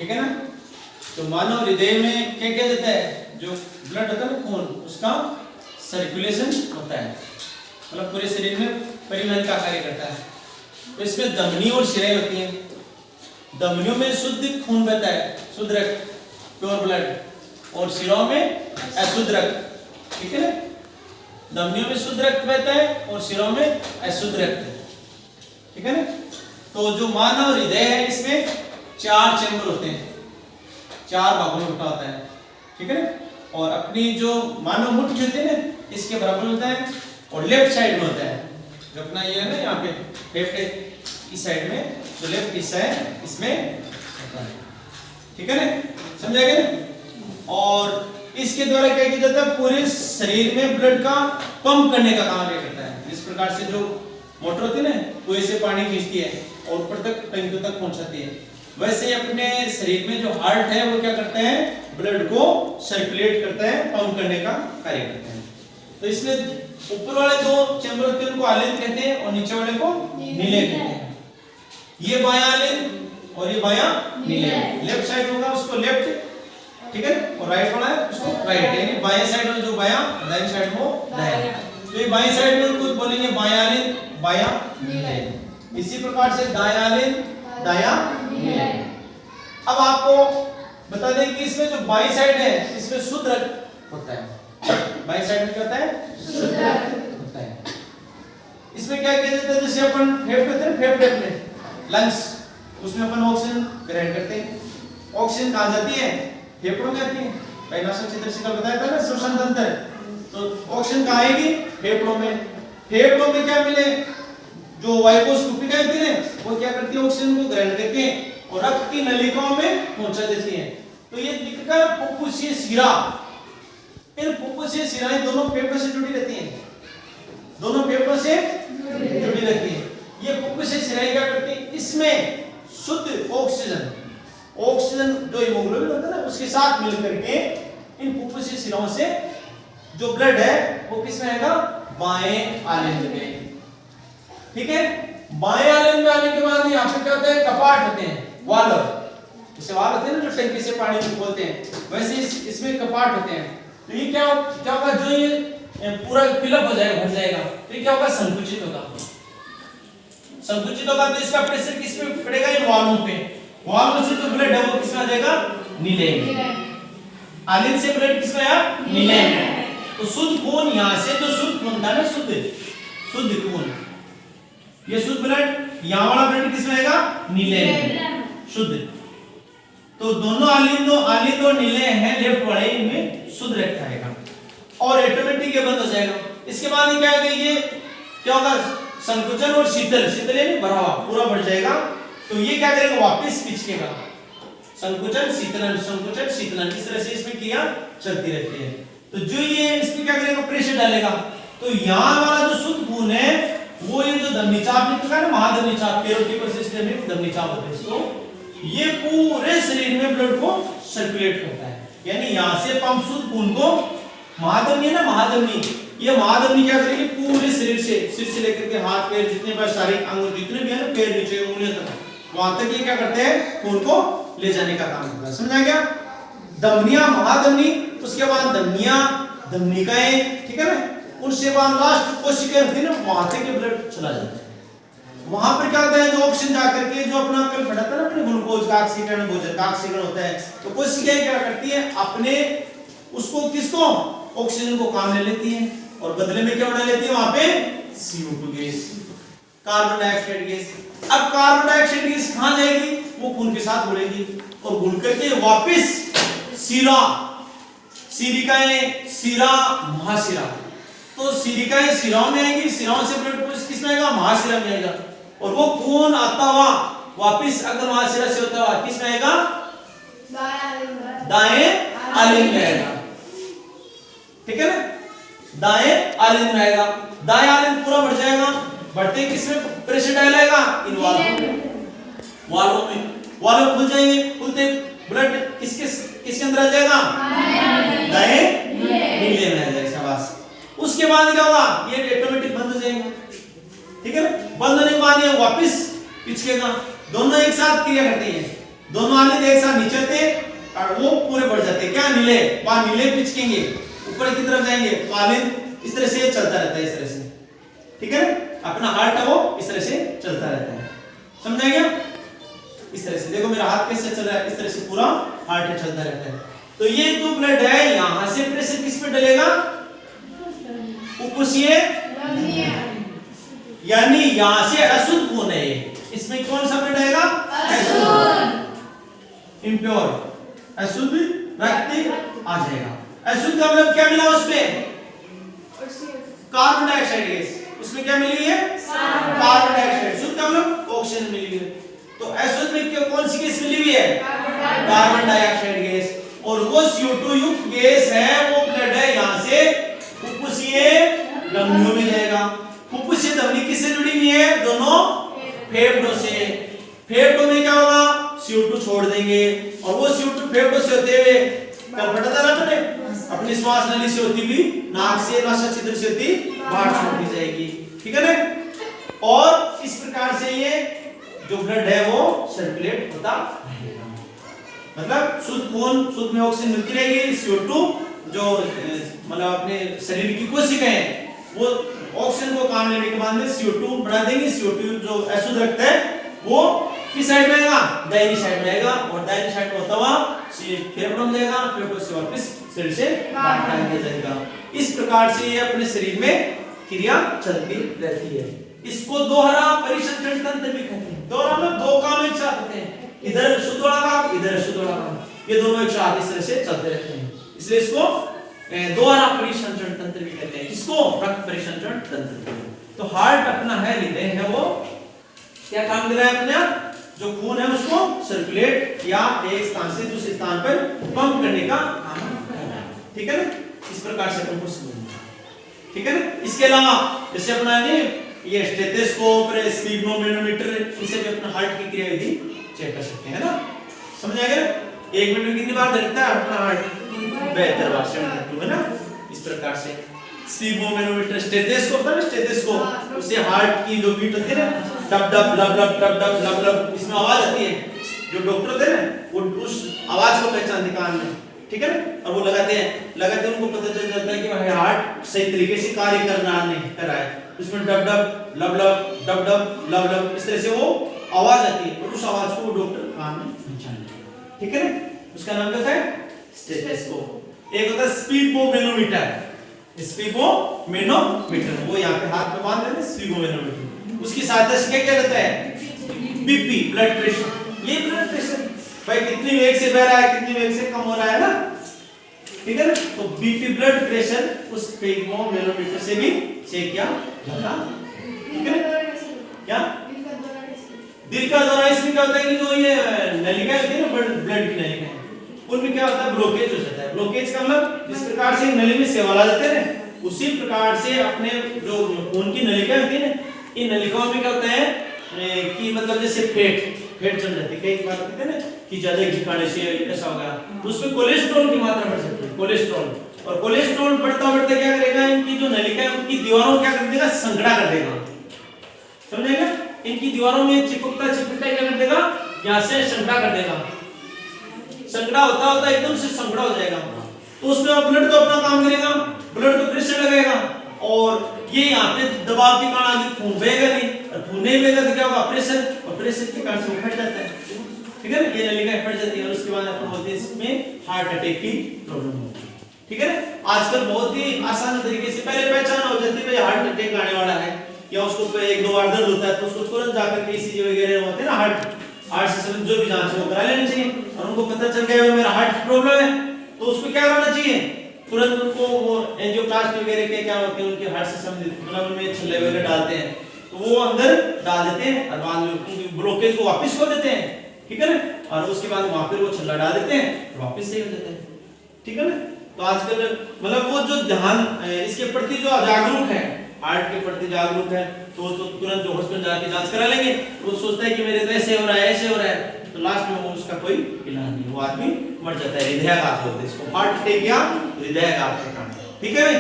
ठीक है ना। तो मानव हृदय में क्या क्या देता है, जो ब्लड होता है ना, खून, उसका सर्कुलेशन होता है, मतलब पूरे शरीर में परिवहन का कार्य करता है। तो इसमें धमनी और शिराएं होती हैं। धमनियों में शुद्ध खून बहता है, शुद्ध रक्त, प्योर ब्लड, और शिराओं में अशुद्ध रक्त, ठीक है ना। धमनियों में शुद्ध रक्त बहता है और शिराओं में अशुद्ध रक्त, ठीक है ना। तो जो मानव हृदय है इसमें 4 चैम्बर होते हैं, 4 भागों में बटा होता है, ठीक है ना। और अपनी जो मानव मुट्ठी होती है ना, इसके बराबर होता है, और लेफ्ट साइड में होता है, जो अपना ये है ना, यहाँ पे लेफ्ट इस साइड में जो लेफ्ट हिस्सा है इसमें होता है, ठीक है ना, समझा गया ना। और इसके द्वारा क्या किया जाता है, पूरे शरीर में ब्लड का पंप करने का काम करता है। जिस प्रकार से जो मोटर होती है ना, कुएं से पानी खींचती है और ऊपर तक टंकियों तक पहुंचाती है, वैसे ही अपने शरीर में जो हार्ट है वो क्या करता है, ब्लड को सर्कुलेट करता है, पंप करने का कार्य करता है। तो इसमें ऊपर वाले 2 चैम्बर होते हैं उनको आलिंद कहते हैं, और नीचे वाले को नीले कहते हैं। ये बायां आलिंद और ये बायां नीले। लेफ्ट साइड होगा उसको लेफ्ट, ठीक है, और राइट वाला है उसको राइट, यानी बाएं साइड में जो बायां, दाएं साइड में दायां। तो ये बाएं साइड में उनको बोलेंगे बायां आलिंद, बायां नीले। इसी प्रकार से दायां आलिंद, दायां नीले। अब आपको बता दें कि इसमें जो बाईं साइड है इसमें शुद्ध रक्त होता है। बाईं साइड में क्या होता है, शुद्ध रक्त होता है। इसमें क्या किया जाता है, जैसे अपन फेफड़े होते हैं, फेफड़े अपने लंग्स, उसमें अपन ऑक्सीजन ग्रहण करते हैं। ऑक्सीजन कहां जाती है, फेफड़ों में आती है। पैनाशक चित्र से कल बताया था ना, श्वसन तंत्र। तो ऑक्सीजन कहां आएगी, फेफड़ों में। फेफड़ों में क्या मिले, जो वायुकोश कुपिकाएं होती है वो क्या करती है, ऑक्सीजन को ग्रहण करके और रक्त की नलिकाओं में पहुंचा देती है। तो ये दिखकर फुफ्फुसीय शिरा, इन फुफ्फुसीय शिराएं दोनों फेफड़ों से जुड़ी रहती हैं, दोनों फेफड़ों से जुड़ी रहती हैं। ये फुफ्फुसीय शिराएं क्या करती हैं, इसमें शुद्ध ऑक्सीजन, ऑक्सीजन जो हीमोग्लोबिन होता है ना, उसके साथ मिलकर के इन फुफ्फुसीय शिराओं से जो ब्लड है वो किस में आएगा, बाएं आलिंद में, ठीक है। बाएं आलिंद में आने के बाद यहाँ पे क्या होता है, कपाट होते हैं, वाल्व, जैसे वाल्व होते हैं ना जो टंकी से पानी खोलते हैं, वैसे इसमें कपाट होते हैं। तो ये क्या होगा, जो ये पूरा फिलअप हो जाएगा, भर जाएगा, तो ये क्या होगा, संकुचित होगा। संकुचित होगा तो इसका प्रेशर किस पे पड़ेगा, ये वाल्व पे। वाल्व से जो ब्लड है वो किस में आ जाएगा, नीले में। आलिंद से ब्लड किस में आया, नीले में। तो शुद्ध खून यहाँ से जो शुद्ध खून था ना, शुद्ध खून, ये शुद्ध ब्लड, यहाँ वाला ब्लड किस में आएगा, नीले में, शुद्ध। तो दोनों आलिंद और नीले हैं, लेफ्ट वाले, इनमें शुद्ध रक्त आएगा और ऑटोमेटिक ये बंद हो जाएगा। इसके बाद क्या होगा, ये क्या होगा, संकुचन और शीतल यानी बढ़ावा पूरा बढ़ जाएगा। तो ये क्या करेगा, वापस खींचेगा, संकुचन शीतलन, इस तरह से इसमें क्रिया चलती रहती है। तो जो ये इसमें क्या करेगा, प्रेशर डालेगा। तो यहाँ वाला जो शुद्ध खून है वो ये जो धमनी चाप निकलता है ना, महाधमनी चाप, पेरोटिकल सिस्टम में धमनी चाप होता है इसको, ये पूरे शरीर में ब्लड को सर्कुलेट करता है। यानी यहाँ से पंप शुद्ध खून को महाधमनी है ना, महाधमनी, ये महाधमनी क्या करेगी, पूरे शरीर से, सिर से लेकर के हाथ पैर जितने भी शारीरिक अंग जितने भी है ना, पैर नीचे उंगलियों तक, वहां तक ये क्या करते हैं, खून को ले जाने का काम करता है। समझ आ गया। धमनियां, महाधमनी, उसके बाद धमनिकाएं, ठीक है ना, उनसे बाद लास्ट कोशिकाएं होती है ना, वहां तक ये ब्लड चला जाता है। वहां पर क्या होता है, जो ऑक्सीजन जाकर के जो अपना कल पढ़ा था ना, अपने ग्लूकोज का ऑक्सीकरण, भोजन का ऑक्सीकरण होता है, तो कोशिकाएं क्या करती है, अपने उसको किसको, ऑक्सीजन को काम ले लेती है और बदले में क्या बना लेती है, वहां पे CO2 gas, carbon dioxide gas. अब कार्बन डाइऑक्साइड गैस कहां जाएगी, वो खून के साथ घुलेगी और घुल करके वापस शिरा, सिरिकाएं, शिरा, महाशिरा। तो सिरिकाएं शिराओं में आएगी, शिराओं से ब्लड किस में आएगा, महाशिरा में आएगा, और वो खून आता हुआ वापस अगर महाशिरा से होता हुआ किस में आएगा, दाएं आलिंद में आएगा, ठीक है ना, दाएं आलिंद में आएगा। दाएं आलिंद पूरा बढ़ जाएगा, बढ़ते किसमें प्रेशर डालेगा, इन वाल्वों में, वाल्व खुल जाएंगे, खुलते ब्लड किसके अंदर आ जाएगा, दाएं नीले में आ जाएगा। शाबाश। उसके बाद क्या होगा, ये ऑटोमेटिक बंद हो जाएगा, ठीक है ना। बंद होने के बाद ये वापस पिछकेगा, दोनों एक साथ क्रिया करते हैं, दोनों आने एक साथ नीचे थे और वो पूरे बढ़ जाते, क्या नीले, वहां नीले पिचकेंगे, ऊपर की तरफ जाएंगे, पालिन इस तरह से चलता रहता है, इस तरह से, ठीक है। अपना हार्ट है वो इस तरह से चलता रहता है, समझा गया। इस तरह से देखो मेरा हाथ कैसे चल रहा है, इस तरह से पूरा हार्ट चलता रहता है। तो ये जो ब्लड है यहां से प्रेशर किस पे डलेगा, उपुष्य, यानी यहां से अशुद्ध खून है, इसमें कौन सा ब्लड आएगा, अशुद्ध, इम्प्योर, अशुद्ध रक्त आ जाएगा। अशुद्ध का मतलब क्या मिला उसमें, कार्बन डाइऑक्साइड गैस, उसमें क्या मिली है, कार्बन डाइऑक्साइड। शुद्ध का मतलब ऑक्सीजन मिली है। तो अशुद्ध में कौन सी गैस मिली हुई है, कार्बन डाइऑक्साइड गैस, और वो CO2 युक्त गैस है, वो ब्लड है यहां से फुफ्फुसीय धमनियों में जाएगा। फुफ्फुसीय धमनी किससे जुड़ी हुई है, दोनों फेफड़ों से। फेफड़ों में क्या होगा, CO2 छोड़ देंगे, और वो CO2 फेफड़ों से होते हुए कल पढ़ा था ना तुमने, अपनी श्वास नली से होती हुई नाक से, नासा छिद्र से होती बाहर छोड़ दी जाएगी, ठीक है ना। और इस प्रकार से ये जो ब्लड है वो सर्कुलेट होता रहेगा, मतलब शुद्ध खून, शुद्ध में ऑक्सीजन मिलती रहेगी, CO2 जो मतलब अपने शरीर की कोशिकाएं हैं वो ऑक्सीजन को काम लेने के बाद में CO2 बढ़ा देंगे। CO2 जो अशुद्ध रक्त है वो किस साइड में आएगा, दाहिनी साइड में आएगा, और दाहिनी साइड में होता हुआ फेफड़ों में जाएगा, फेफड़ों से वापस शरीर से बाहर निकल जाएगा। इस प्रकार से ये अपने शरीर में क्रिया चलती रहती है। इसको दोहरा परिसंचरण तंत्र भी कहते हैं। दोहरा मतलब दो काम एक साथ होते हैं, इधर शुद्ध वाला काम, इधर शुद्ध वाला काम, ये दोनों एक साथ इस तरह से चलते रहते हैं, इसलिए इसको दोहरा परिसंचरण तंत्र भी कहते हैं। इसको रक्त परिसंचरण तंत्र। तो हार्ट अपना है, हृदय है, वो क्या काम दे रहा है, अपना जो खून है उसको सर्कुलेट या एक स्थान से दूसरे स्थान पर पंप करने का काम कर रहा है, ठीक है ना। इस प्रकार से अपन को समझना, ठीक है ना। इसके अलावा जैसे अपना ये स्टेथोस्कोप, स्फिग्मोमेनोमीटर, इनसे भी अपना हार्ट की क्रिया विधि चेक कर सकते हैं ना, समझ आ गया। एक मिनट में कितनी बार धड़कता है अपना हार्ट, 72 बार, 72 है ना। इस प्रकार से स्फिग्मोमेनोमीटर, स्टेथोस्कोप था ना, स्टेथोस्कोप, उससे हार्ट की जो बीट होती है ना, डब डब लब लब डब डब लब लब, इसमें आवाज आती है, जो डॉक्टर होते हैं ना वो उस आवाज को पहचानते हैं कान में, ठीक है ना, और वो लगाते हैं उनको पता चल जाता है कि भाई हार्ट सही तरीके से कार्य कर रहा है। उसमें डब डब लब लब डब डब लब लब इस तरह से वो आवाज आती है, और उस आवाज को वो डॉक्टर कान में पहचान लेते हैं, ठीक है ना। उसका नाम क्या है, स्टेथोस्कोप। एक होता है स्फिग्मोमेनोमीटर, स्फिग्मोमेनोमीटर वो यहाँ पे हाथ में बांध देते हैं, स्फिग्मोमेनोमीटर। उसकी सहायता से क्या रहता है, बीपी, ब्लड प्रेशर। ये ब्लड प्रेशर भाई कितनी वेग से बह रहा है, कितनी वेग से कम हो रहा है ना, ठीक है ना। तो बीपी, ब्लड प्रेशर उस स्फिग्मोमेनोमीटर से भी चेक किया जाता है, ठीक है ना। क्या दिल का दौरा, इसमें क्या होता है कि जो ये नलिका होती है ना, ब्लड की नलिका, उनमें क्या होता है, ब्लॉकेज हो जाता है। ब्लॉकेज का मतलब जिस प्रकार से नली में सेवा ला जाते हैं ना, उसी प्रकार से अपने जो खून की नलिका होती है ना, इन नलिकाओं में क्या होता है कि मतलब जैसे फेट चल जाती है, कई बार कहते हैं ना कि ज्यादा घी खाने से ऐसा हो गया, तो उसमें कोलेस्ट्रॉल की मात्रा बढ़ सकती है, कोलेस्ट्रॉल। और कोलेस्ट्रॉल बढ़ता बढ़ता क्या करेगा, इनकी जो नलिका है उनकी दीवारों क्या कर देगा, संकड़ा कर देगा, समझेगा। इनकी दीवारों में चिपकता क्या कर देगा, यहाँ से संकड़ा कर देगा, संकड़ा होता होता एकदम से संकड़ा हो जाएगा। तो उसमें ब्लड तो अपना काम करेगा, ब्लड तो प्रेशर लगेगा, और ये यहाँ पे दबाव के कारण आगे खून बहेगा नहीं, और खून नहीं बहेगा तो क्या होगा, प्रेशर, और प्रेशर के कारण से फट जाता है, ठीक है ना। ये नलिका फट जाती है, और उसके बाद अपन बोलते हैं इसमें हार्ट अटैक की प्रॉब्लम होती है, ठीक है ना। आजकल बहुत ही आसान तरीके से पहले पहचान हो जाती है हार्ट अटैक आने वाला है, या उसको एक दो बार दर्द होता है तो उसको तुरंत जाकर के ECG वगैरह होते हैं ना, हार्ट से संबंधित जो भी जांच है वो करा लेनी चाहिए। और उनको पता चल गया मेरा हार्ट प्रॉब्लम है तो उसको क्या करना चाहिए, तुरंत उनको वो एंजियोप्लास्टी वगैरह के क्या होते हैं उनके हार्ट से संबंधित मतलब में छल्ले वगैरह डालते हैं, तो वो अंदर डाल देते हैं और बाद में उनकी ब्लॉकेज को वापस खोल देते हैं, ठीक है ना। और उसके बाद वहां पर वो छल्ला डाल देते हैं, वापस सही हो जाता है, ठीक है ना। तो आजकल मतलब वो जो ध्यान इसके प्रति जो जागरूक है, हार्ट के प्रति जागरूक है, तो तुरंत जो हॉस्पिटल जाके जांच करा लेंगे। वो सोचता है कि मेरे तो ऐसे हो रहा है, ऐसे हो रहा है, तो लास्ट में वो उसका कोई इलाज नहीं, वो आदमी मर जाता है। हृदयाघात होता है इसको, हार्ट अटैक या हृदयाघात का कारण, ठीक है भाई।